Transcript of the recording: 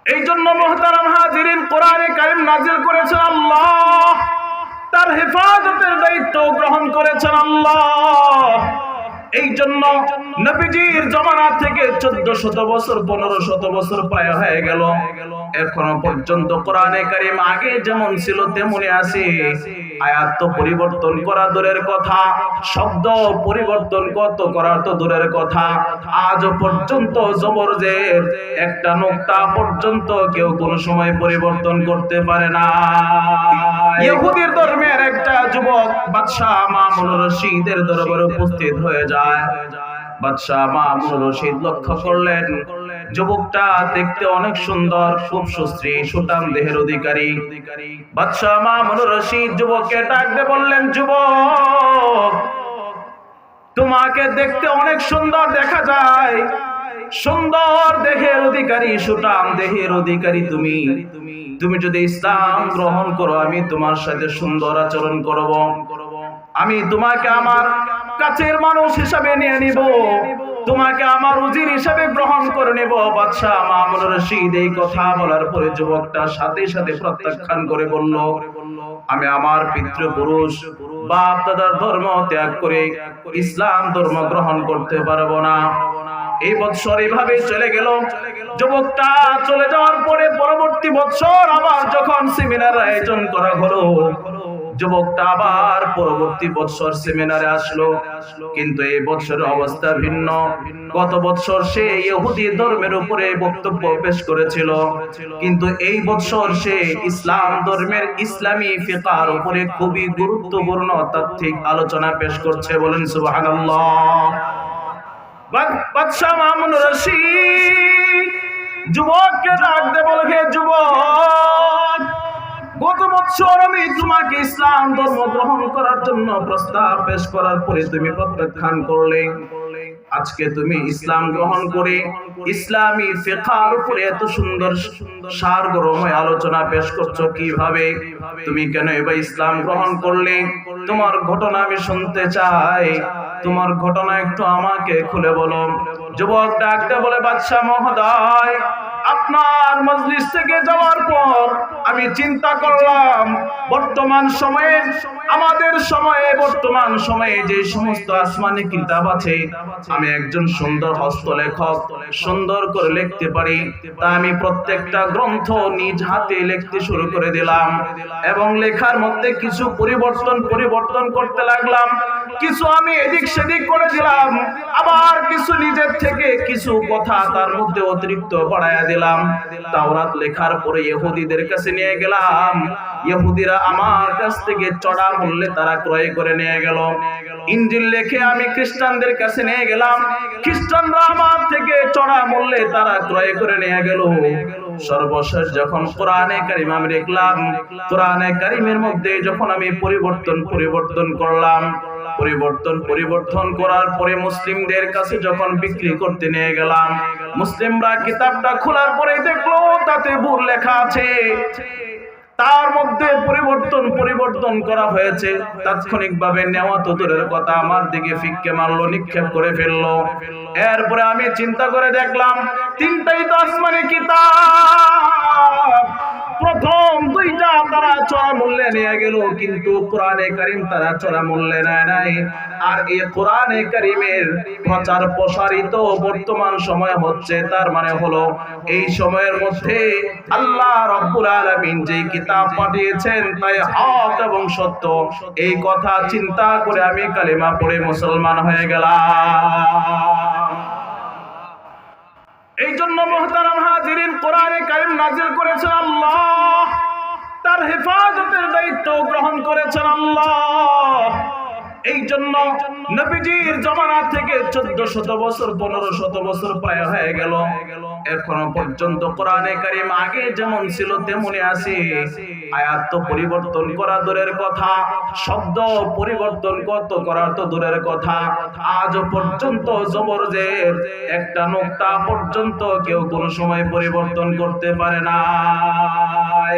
এই জন্য মুহতারাম হাজিরিন, কোরআনে কারীম নাযিল করেছেন আল্লাহ, তার হেফাজতের দায়িত্ব গ্রহণ করেছেন আল্লাহ। এই জন্য নবীজির জামানা থেকে 1400 বছর 1500 বছর প্রায় হয়ে গেল, এখনো পর্যন্ত কোরআনে কারীম আগে যেমন ছিল তেমনই আছে। আয়াত তো পরিবর্তন করা দূরের কথা, শব্দ পরিবর্তন করা তো দূরের কথা, আজ পর্যন্ত জবরজের একটা নোক্তা পর্যন্ত কেউ কোনো সময় পরিবর্তন করতে পারে না। ইহুদির ধর্মের একটা যুবক বাদশাহ মামুন রশিদের দরবারে উপস্থিত হয়ে যায়। বাদশাহ মামুন রশিদ লক্ষ্য করলেন যুবকটা দেখতে অনেক সুন্দর, খুব সুশ্রী সুঠাম দেহের অধিকারী। বাদশাহ মামুন রশিদ যুবককে ডাক দিয়ে বললেন, যুবক, তোমাকে দেখতে অনেক সুন্দর দেখা যায়, সুন্দর দেহের অধিকারী, সুঠাম দেহের অধিকারী তুমি যদি ইসলাম গ্রহণ করো, আমি তোমার সাথে সুন্দর আচরণ করব, আমি তোমাকে আমার কাছের মানুষ হিসাবে নিয়ে নিব, তোমাকে আমার উজির হিসাবে গ্রহণ করে নেব। বাদশাহ মামুন রশিদ এই কথা বলার পরে যুবকটা সাথে সাথে প্রত্যাখ্যান করে বলল, আমি আমার পিতৃপুরুষ বাপ দাদার ধর্ম ত্যাগ করে ইসলাম ধর্ম গ্রহণ করতে পারবো না। এই বছর এইভাবে চলে গেল। যুবকটা চলে যাওয়ার পরে পরবর্তী বছর আবার যখন সেমিনার আয়োজন করা হলো, যুবকটা আবার পরবর্তী বছর সেমিনারে আসলো, কিন্তু এই বছরের অবস্থা ভিন্ন। গত বছর সে ইহুদি ধর্মের উপরে বক্তব্য পেশ করেছিল, কিন্তু এই বছর সে ইসলাম ধর্মের ইসলামী ফিকহের উপরে খুবই গুরুত্বপূর্ণ তাত্ত্বিক আলোচনা পেশ করছে। বলেন সুবহানাল্লাহ। বাদশাহ মামুন রশিদ যুবককে ডাক দিয়ে বলে, হে যুবক, গত বছর আমি তোমাকে ইসলাম ধর্ম গ্রহণ করার জন্য প্রস্তাব পেশ করার পরে তুমি প্রত্যাখ্যান করলে, আজকে তুমি ইসলাম গ্রহণ করে ইসলামী ফিকহের উপরে এত সুন্দর সারগর্মময় আলোচনা পেশ করছো, কিভাবে, তুমি কেন এবার ইসলাম গ্রহণ করলে? তোমার ঘটনা আমি শুনতে চাই, তোমার ঘটনা একটু আমাকে খুলে বলো। যুবক ডাকতে বলে, বাদশাহ মহোদয়, আপনার মজলিস থেকে যাওয়ার পর আমি চিন্তা করলাম বর্তমান সময়ে, আমাদের সময়ে, বর্তমান সময়ে যে সমস্ত আসমানি কিতাব আছে, আমি একজন সুন্দর হস্তলেখক, সুন্দর করে লিখতে পারি, তাই আমি প্রত্যেকটা গ্রন্থ নিজ হাতে লিখতে শুরু করে দিলাম এবং লেখার মধ্যে কিছু পরিবর্তন করতে লাগলাম, কিছু আমি এদিক সেদিক করে দিলাম, আবার কিছু নিজের থেকে কিছু কথা তার মধ্যে অতিরিক্ত বাড়ায়া দিলাম। তাওরাত লেখার পরে ইহুদিদের কাছে নিয়ে গেলাম, ইহুদিরা আমার কাছ থেকে চড়া মূল্যে তারা ক্রয় করে নিয়ে গেল। ইনজিল লিখে আমি খ্রিস্টানদের কাছে নিয়ে গেলাম, খ্রিস্টানরা আমার থেকে চড়া মূল্যে তারা ক্রয় করে নিয়ে গেল। সর্বশেষ যখন কোরআনে কারীম আমি দেখলাম, কোরআনে কারীমের মধ্যে যখন আমি পরিবর্তন করলাম, পরিবর্তন করার পরে মুসলিমদের কাছে যখন বিক্রি করতে নিয়ে গেলাম, মুসলিমরা কিতাবটা খোলার পরে দেখলো তাতে ভুল লেখা আছে, তার মধ্যে পরিবর্তন করা হয়েছে। তাৎক্ষণিকভাবে নেওয়া তো দূরের কথা, আমার দিকে ফিক্কে মারলো, নিক্ষেপ করে ফেললো। এরপরে আমি চিন্তা করে দেখলাম তিনটাই তো আসমানি কিতাব, প্রথম দুইটা তারা চড়া মূল্যে নিয়ে গেল, কিন্তু কোরআনে কারীম তারা চড়া মূল্যে নেয় নাই। আর এই কোরআনে কারীমের প্রচার প্রসারিত বর্তমান সময় হচ্ছে, তার মানে হলো এই সময়ের মধ্যে আল্লাহ রাব্বুল আলামিন যে কিতাব পাঠিয়েছেন তাই হক এবং সত্য, এই কথা চিন্তা করে আমি কালিমা পড়ে মুসলমান হয়ে গেলাম। এই জন্য মুহতারাম হাজিরিন, কোরআনে কারীম নাযিল করেছেন আল্লাহ, তার হেফাজতের দায়িত্ব গ্রহণ করেছেন আল্লাহ। এই জন্য নবীজির জামানা থেকে 1400 বছর 1500 বছর প্রায় হয়ে গেল, এখনো পর্যন্ত কোরআনে কারীম আগে যেমন ছিল তেমনই আছে। আয়াত তো পরিবর্তন করা দূরের কথা, শব্দ পরিবর্তন করা তো দূরের কথা, আজ পর্যন্ত জবরজের একটা নোক্তা পর্যন্ত কেউ কোনো সময় পরিবর্তন করতে পারে না।